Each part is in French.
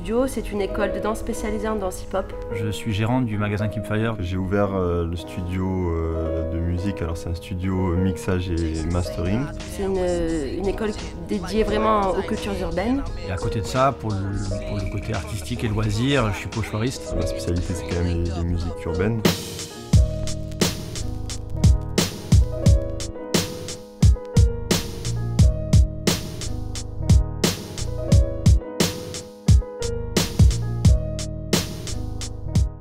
studio, c'est une école de danse spécialisée en danse hip-hop. Je suis gérant du magasin Keepfire. J'ai ouvert le studio de musique, alors c'est un studio mixage et mastering. C'est une école dédiée vraiment aux cultures urbaines. Et à côté de ça, pour le côté artistique et loisir, je suis pochoiriste. Ma spécialité, c'est quand même les musiques urbaines.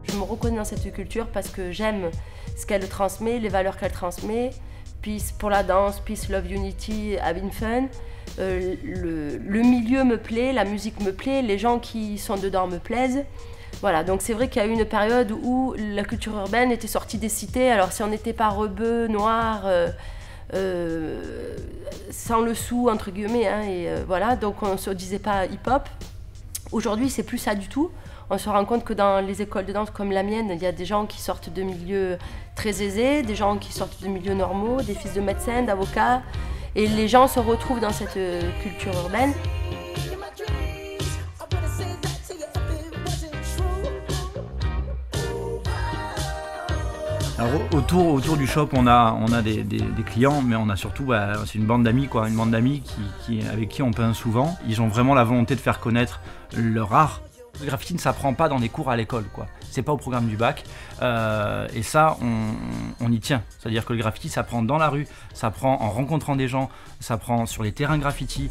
Je me reconnais dans cette culture parce que j'aime ce qu'elle transmet, les valeurs qu'elle transmet. Peace pour la danse, peace, love, unity, having fun. Le milieu me plaît, la musique me plaît, les gens qui sont dedans me plaisent. Voilà, donc c'est vrai qu'il y a eu une période où la culture urbaine était sortie des cités. Alors si on n'était pas rebeu, noir, sans le sou, entre guillemets, hein, voilà, donc on ne se disait pas hip-hop. Aujourd'hui, c'est plus ça du tout. On se rend compte que dans les écoles de danse comme la mienne, il y a des gens qui sortent de milieux très aisés, des gens qui sortent de milieux normaux, des fils de médecins, d'avocats. Et les gens se retrouvent dans cette culture urbaine. Alors, autour du shop, on a des clients, mais on a surtout, c'est une bande d'amis, quoi, une bande d'amis avec qui on peint souvent. Ils ont vraiment la volonté de faire connaître leur art. Le graffiti ne s'apprend pas dans des cours à l'école, quoi. C'est pas au programme du bac. Et ça, on y tient. C'est-à-dire que le graffiti s'apprend dans la rue, ça s'apprend en rencontrant des gens, ça s'apprend sur les terrains graffiti.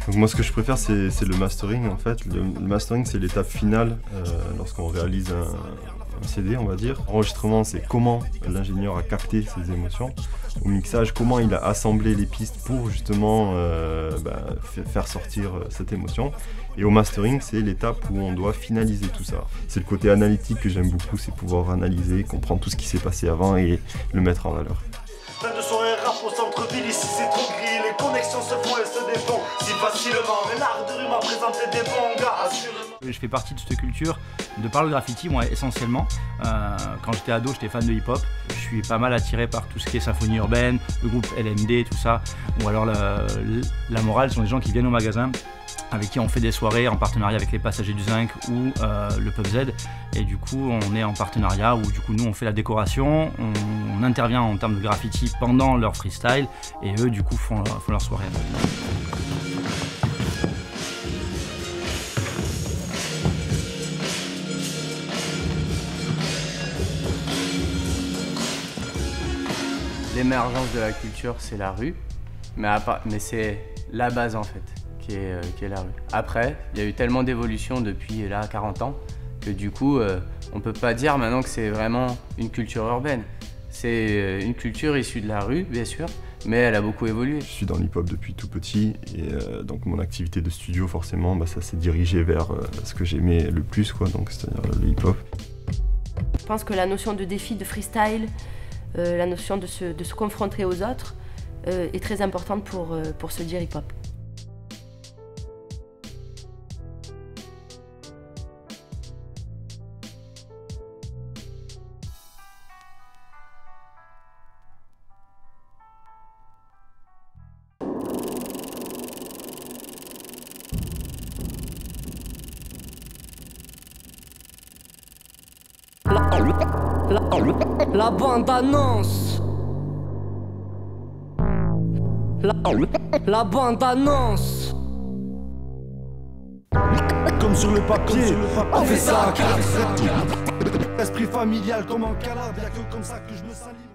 Donc moi, ce que je préfère, c'est le mastering, en fait. Le mastering, c'est l'étape finale lorsqu'on réalise un CD, on va dire. L'enregistrement, c'est comment l'ingénieur a capté ses émotions. Au mixage, comment il a assemblé les pistes pour justement faire sortir cette émotion. Et au mastering, c'est l'étape où on doit finaliser tout ça. C'est le côté analytique que j'aime beaucoup, c'est pouvoir analyser, comprendre tout ce qui s'est passé avant et le mettre en valeur. Plein de soirées rap au centre-ville, ici c'est trop gris, les connexions se font et se défont si facilement, mais l'art de rue m'a présenté des bons gars, assurément. Je fais partie de cette culture de par le graffiti, moi essentiellement. Quand j'étais ado, j'étais fan de hip-hop. Je suis pas mal attiré par tout ce qui est symphonie urbaine, le groupe LND, tout ça. Ou alors la morale, ce sont des gens qui viennent au magasin, avec qui on fait des soirées en partenariat avec les Passagers du Zinc ou le Pub Z. Et du coup, on est en partenariat où du coup, nous, on fait la décoration, on intervient en termes de graffiti pendant leur freestyle et eux, du coup, font leur soirée. L'émergence de la culture, c'est la rue, mais c'est la base en fait, qui est la rue. Après, il y a eu tellement d'évolution depuis là 40 ans que du coup, on peut pas dire maintenant que c'est vraiment une culture urbaine. C'est une culture issue de la rue, bien sûr, mais elle a beaucoup évolué. Je suis dans l'hip-hop depuis tout petit et donc mon activité de studio, forcément, ça s'est dirigé vers ce que j'aimais le plus, quoi, donc c'est-à-dire le hip-hop. Je pense que la notion de défi, de freestyle, la notion de se confronter aux autres est très importante pour se dire hip-hop. La bande annonce. La bande annonce. Comme sur le papier, on fait ça. Esprit familial comme en calade, y'a que comme ça que je me sens libre.